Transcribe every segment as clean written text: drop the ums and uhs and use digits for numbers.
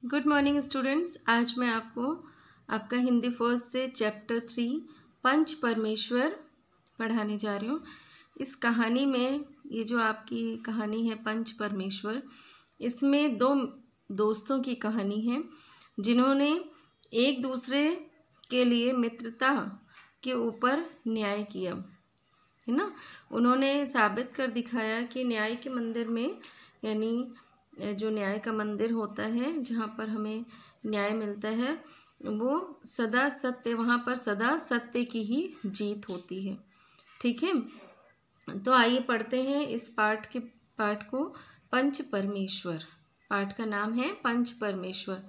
Good morning students. आज मैं आपको आपका हिंदी फर्स्ट से चैप्टर 3 पंच परमेश्वर पढ़ाने जा रही हूँ। इस कहानी में ये जो आपकी कहानी है पंच परमेश्वर, इसमें दो दोस्तों की कहानी है जिन्होंने एक दूसरे के लिए मित्रता के ऊपर न्याय किया, है ना। उन्होंने साबित कर दिखाया कि न्याय के मंदिर में, यानी जो न्याय का मंदिर होता है जहाँ पर हमें न्याय मिलता है, वो सदा सत्य, वहाँ पर सदा सत्य की ही जीत होती है। ठीक है, तो आइए पढ़ते हैं इस पाठ को। पंच परमेश्वर, पाठ का नाम है पंच परमेश्वर।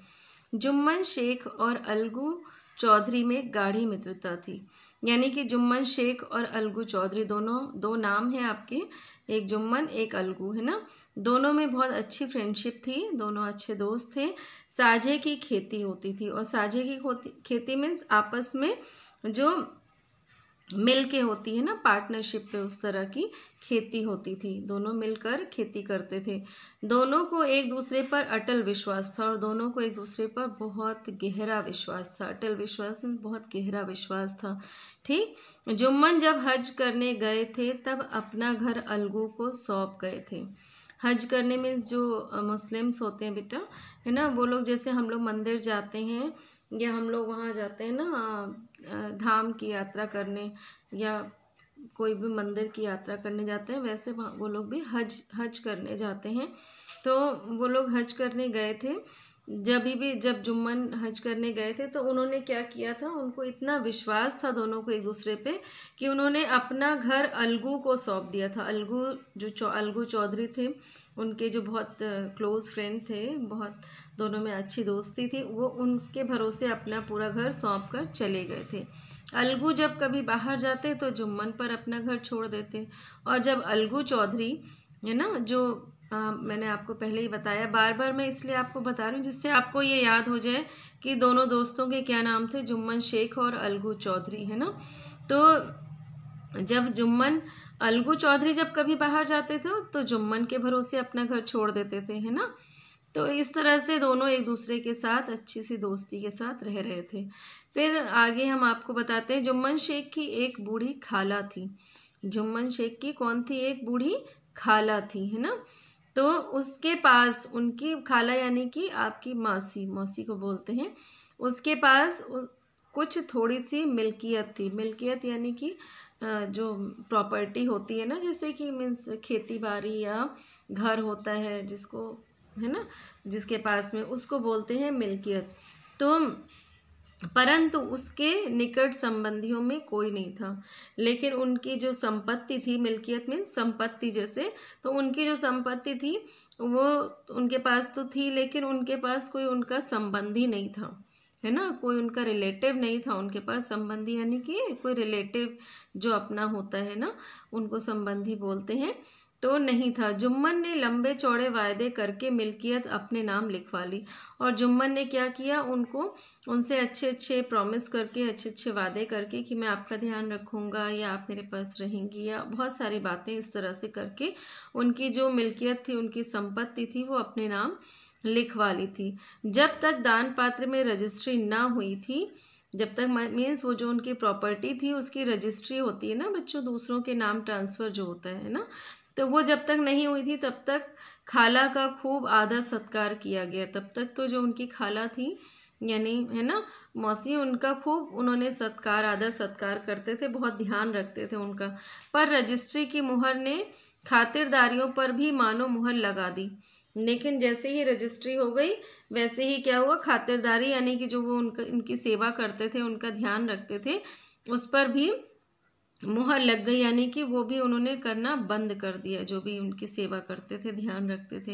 जुम्मन शेख और अलगू चौधरी में गाढ़ी मित्रता थी। यानी कि जुम्मन शेख और अलगू चौधरी दोनों, दो नाम हैं आपके, एक जुम्मन एक अलगू, है ना। दोनों में बहुत अच्छी फ्रेंडशिप थी, दोनों अच्छे दोस्त थे। साझे की खेती होती थी, और साझे की खेती मीन्स आपस में जो मिल के होती है ना, पार्टनरशिप पे, उस तरह की खेती होती थी। दोनों मिलकर खेती करते थे। दोनों को एक दूसरे पर अटल विश्वास था, और दोनों को एक दूसरे पर बहुत गहरा विश्वास था। अटल विश्वास में बहुत गहरा विश्वास था। ठीक, जुम्मन जब हज करने गए थे तब अपना घर अलगू को सौंप गए थे। हज करने में जो मुस्लिम्स होते हैं बेटा, है ना, वो लोग जैसे हम लोग मंदिर जाते हैं या हम लोग वहाँ जाते हैं ना धाम की यात्रा करने, या कोई भी मंदिर की यात्रा करने जाते हैं, वैसे वो लोग भी हज करने जाते हैं। तो वो लोग हज करने गए थे। जब जुम्मन हज करने गए थे तो उन्होंने क्या किया था, उनको इतना विश्वास था दोनों को एक दूसरे पे कि उन्होंने अपना घर अलगू को सौंप दिया था। अलगू चौधरी थे, उनके जो बहुत क्लोज फ्रेंड थे, बहुत दोनों में अच्छी दोस्ती थी, वो उनके भरोसे अपना पूरा घर सौंप कर चले गए थे। अलगू जब कभी बाहर जाते तो जुम्मन पर अपना घर छोड़ देते, और जब अलगू चौधरी, है ना, जो मैंने आपको पहले ही बताया, बार बार मैं इसलिए आपको बता रही हूँ जिससे आपको ये याद हो जाए कि दोनों दोस्तों के क्या नाम थे, जुम्मन शेख और अलगू चौधरी, है ना। तो जब अलगू चौधरी जब कभी बाहर जाते थे तो जुम्मन के भरोसे अपना घर छोड़ देते थे, है ना। तो इस तरह से दोनों एक दूसरे के साथ अच्छी सी दोस्ती के साथ रह रहे थे। फिर आगे हम आपको बताते हैं, जुम्मन शेख की एक बूढ़ी खाला थी। जुम्मन शेख की कौन थी? एक बूढ़ी खाला थी, है ना। तो उसके पास, उनकी खाला यानी कि आपकी मौसी को बोलते हैं, उसके पास कुछ थोड़ी सी मिल्कियत थी। मिल्कियत यानी कि जो प्रॉपर्टी होती है ना, जैसे कि मीन्स खेती बाड़ी या घर होता है जिसको, है ना, जिसके पास में, उसको बोलते हैं मिल्कियत। तो परंतु उसके निकट संबंधियों में कोई नहीं था। लेकिन उनकी जो संपत्ति थी, मिल्कियत में संपत्ति जैसे, तो उनकी जो संपत्ति थी वो उनके पास तो थी, लेकिन उनके पास कोई उनका संबंधी नहीं था, है ना, कोई उनका रिलेटिव नहीं था उनके पास। संबंधी यानी कि कोई रिलेटिव जो अपना होता है ना, उनको संबंधी बोलते हैं, तो नहीं था। जुम्मन ने लंबे चौड़े वायदे करके मिल्कियत अपने नाम लिखवा ली। और जुम्मन ने क्या किया, उनसे अच्छे अच्छे प्रॉमिस करके, अच्छे अच्छे वादे करके कि मैं आपका ध्यान रखूंगा, या आप मेरे पास रहेंगी, या बहुत सारी बातें इस तरह से करके उनकी जो मिल्कियत थी, उनकी संपत्ति थी, वो अपने नाम लिखवा ली थी। जब तक दान पात्र में रजिस्ट्री ना हुई थी, जब तक मीन्स वो जो उनकी प्रॉपर्टी थी उसकी रजिस्ट्री होती है ना बच्चों, दूसरों के नाम ट्रांसफ़र जो होता है ना, तो वो जब तक नहीं हुई थी तब तक खाला का खूब आदर सत्कार किया गया। तब तक तो जो उनकी खाला थी, यानी, है ना, मौसी, उनका खूब उन्होंने आदर सत्कार करते थे, बहुत ध्यान रखते थे उनका। पर रजिस्ट्री की मुहर ने खातिरदारियों पर भी मानो मुहर लगा दी। लेकिन जैसे ही रजिस्ट्री हो गई, वैसे ही क्या हुआ, खातिरदारी यानी कि जो वो उनकी सेवा करते थे, उनका ध्यान रखते थे, उस पर भी मुहर लग गई। यानी कि वो भी उन्होंने करना बंद कर दिया, जो भी उनकी सेवा करते थे, ध्यान रखते थे,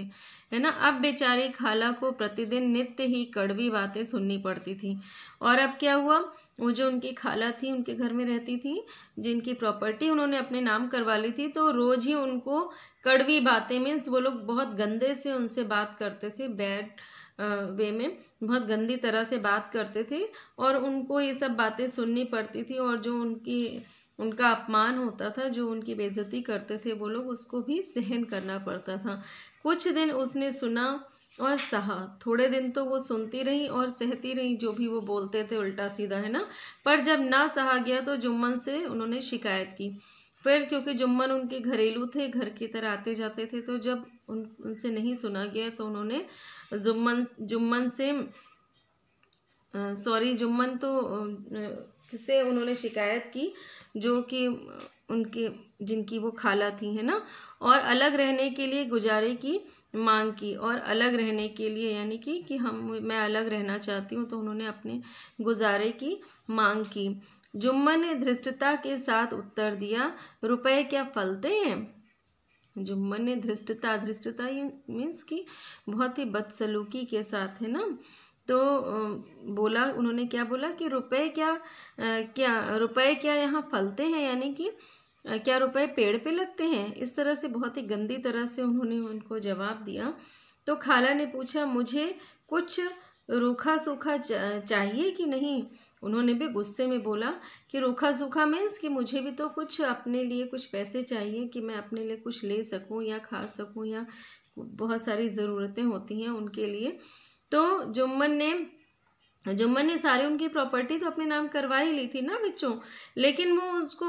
है ना। अब बेचारी खाला को प्रतिदिन नित्य ही कड़वी बातें सुननी पड़ती थी। और अब क्या हुआ, वो जो उनकी खाला थी, उनके घर में रहती थी, जिनकी प्रॉपर्टी उन्होंने अपने नाम करवा ली थी, तो रोज ही उनको कड़वी बातें, मीन्स वो लोग बहुत गंदे से उनसे बात करते थे, बैड वे में, बहुत गंदी तरह से बात करते थे, और उनको ये सब बातें सुननी पड़ती थी। और जो उनका अपमान होता था, जो उनकी बेइज्जती करते थे वो लोग, उसको भी सहन करना पड़ता था। कुछ दिन उसने सुना और सहा। थोड़े दिन तो वो सुनती रही और सहती रही जो भी वो बोलते थे उल्टा सीधा, है ना। पर जब ना सहा गया तो जुम्मन से उन्होंने शिकायत की। फिर क्योंकि जुम्मन उनके घरेलू थे, घर की तरह आते जाते थे, तो जब उनसे नहीं सुना गया तो उन्होंने जुम्मन से जुम्मन तो से उन्होंने शिकायत की, जो कि उनके जिनकी वो खाला थी, है ना। और अलग रहने के लिए गुजारे की मांग की, और अलग रहने के लिए यानी कि मैं अलग रहना चाहती हूँ, तो उन्होंने अपने गुजारे की मांग की। जुम्मन ने धृष्टता के साथ उत्तर दिया, रुपए क्या फलते हैं। जुम्मन ने धृष्टता ये मीन्स कि बहुत ही बदसलूकी के साथ, है ना। तो बोला, उन्होंने क्या बोला कि रुपए क्या यहाँ फलते हैं, यानी कि क्या रुपए पेड़ पे लगते हैं। इस तरह से बहुत ही गंदी तरह से उन्होंने उनको जवाब दिया। तो खाला ने पूछा, मुझे कुछ रूखा सूखा चाहिए कि नहीं। उन्होंने भी गुस्से में बोला कि रूखा सूखा मीन्स कि मुझे भी तो कुछ अपने लिए कुछ पैसे चाहिए कि मैं अपने लिए कुछ ले सकूं या खा सकूं, या बहुत सारी ज़रूरतें होती हैं उनके लिए। तो जुम्मन ने सारी उनकी प्रॉपर्टी तो अपने नाम करवा ही ली थी ना बच्चों, लेकिन वो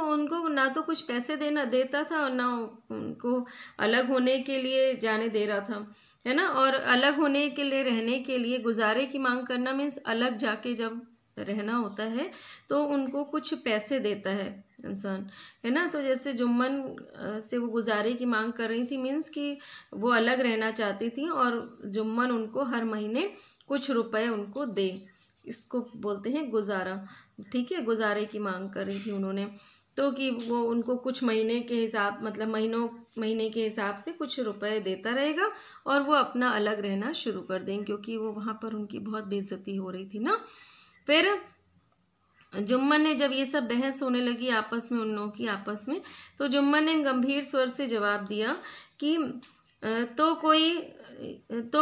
उनको ना तो कुछ पैसे देता था और ना उनको अलग होने के लिए जाने दे रहा था, है ना। और अलग होने के लिए, रहने के लिए गुजारे की मांग करना मीन्स अलग जाके जब रहना होता है तो उनको कुछ पैसे देता है इंसान, है ना। तो जैसे जुम्मन से वो गुजारे की मांग कर रही थी, मीन्स कि वो अलग रहना चाहती थी और जुम्मन उनको हर महीने कुछ रुपए उनको दे, इसको बोलते हैं गुजारा। ठीक है, गुजारे की मांग कर रही थी उन्होंने, तो कि वो उनको कुछ महीने के हिसाब, मतलब महीने के हिसाब से कुछ रुपए देता रहेगा और वो अपना अलग रहना शुरू कर देंगे, क्योंकि वो वहाँ पर उनकी बहुत बेइज्जती हो रही थी ना। फिर जुम्मन ने, जब ये सब बहस होने लगी आपस में, उन लोगों की आपस में, तो जुम्मन ने गंभीर स्वर से जवाब दिया कि तो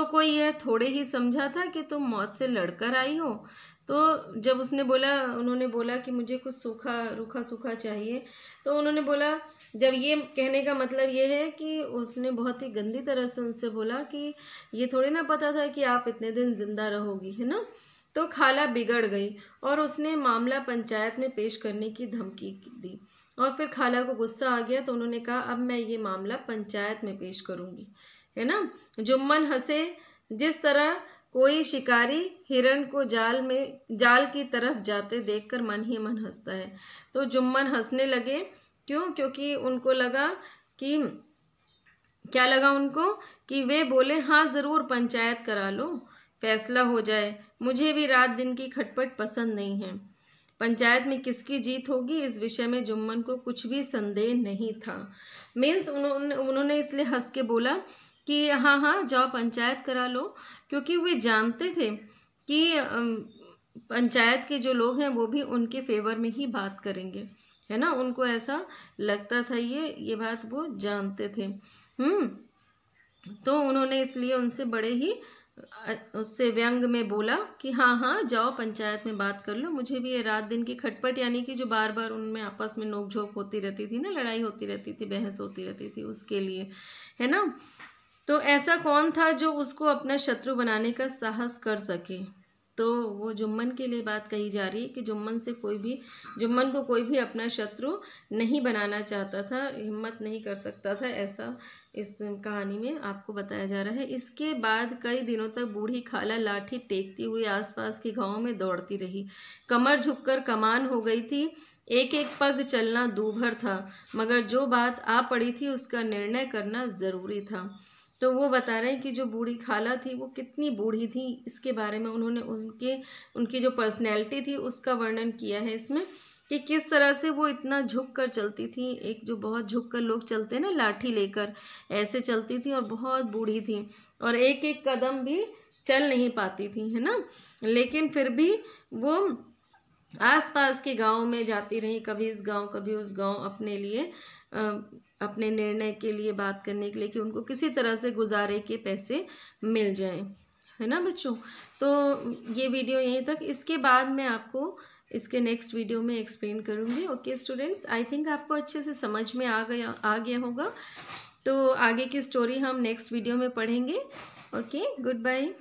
कोई यह थोड़े ही समझा था कि तुम मौत से लड़कर आई हो। तो जब उन्होंने बोला कि मुझे कुछ रूखा सूखा चाहिए, तो उन्होंने बोला, जब ये कहने का मतलब ये है कि उसने बहुत ही गंदी तरह से उनसे बोला कि ये थोड़ी ना पता था कि आप इतने दिन जिंदा रहोगी, है ना। तो खाला बिगड़ गई और उसने मामला पंचायत में पेश करने की धमकी दी। और फिर खाला को गुस्सा आ गया, तो उन्होंने कहा, अब मैं ये मामला पंचायत में पेश करूंगी, है ना। जुम्मन हंसे। जिस तरह कोई शिकारी हिरण को जाल की तरफ जाते देखकर मन ही मन हंसता है। तो जुम्मन हंसने लगे। क्यों? क्योंकि उनको लगा कि क्या लगा उनको कि वे बोले, हाँ ज़रूर पंचायत करा लो, फैसला हो जाए। मुझे भी रात दिन की खटपट पसंद नहीं है। पंचायत में किसकी जीत होगी, इस विषय में जुम्मन को कुछ भी संदेह नहीं था। मीन्स उन्होंने इसलिए हंस के बोला कि हाँ जाओ पंचायत करा लो, क्योंकि वे जानते थे कि पंचायत के जो लोग हैं वो भी उनके फेवर में ही बात करेंगे, है ना। उनको ऐसा लगता था, ये बात वो जानते थे। तो उन्होंने इसलिए उनसे बड़े ही उससे व्यंग में बोला कि हाँ जाओ पंचायत में बात कर लो, मुझे भी ये रात दिन की खटपट, यानी कि जो बार बार उनमें आपस में नोकझोंक होती रहती थी ना, लड़ाई होती रहती थी, बहस होती रहती थी, उसके लिए, है ना। तो ऐसा कौन था जो उसको अपना शत्रु बनाने का साहस कर सके। तो वो जुम्मन के लिए बात कही जा रही है कि जुम्मन को कोई भी अपना शत्रु नहीं बनाना चाहता था, हिम्मत नहीं कर सकता था, ऐसा इस कहानी में आपको बताया जा रहा है। इसके बाद कई दिनों तक बूढ़ी खाला लाठी टेकती हुई आसपास के गांवों में दौड़ती रही। कमर झुककर कमान हो गई थी, एक एक पग चलना दूभर था, मगर जो बात आ पड़ी थी उसका निर्णय करना ज़रूरी था। तो वो बता रहे हैं कि जो बूढ़ी खाला थी वो कितनी बूढ़ी थी, इसके बारे में उन्होंने उनकी जो पर्सनैलिटी थी उसका वर्णन किया है इसमें, कि किस तरह से वो इतना झुक कर चलती थी। एक जो बहुत झुक कर लोग चलते हैं ना लाठी लेकर, ऐसे चलती थी और बहुत बूढ़ी थी और एक एक कदम भी चल नहीं पाती थी, है ना। लेकिन फिर भी वो आसपास के गांव में जाती रही, कभी इस गांव कभी उस गांव, अपने लिए अपने निर्णय के लिए बात करने के लिए कि उनको किसी तरह से गुजारे के पैसे मिल जाएं, है ना बच्चों। तो ये वीडियो यहीं तक, इसके बाद मैं आपको इसके नेक्स्ट वीडियो में एक्सप्लेन करूँगी। ओके स्टूडेंट्स, आई थिंक आपको अच्छे से समझ में आ गया होगा। तो आगे की स्टोरी हम नेक्स्ट वीडियो में पढ़ेंगे। Okay, good bye.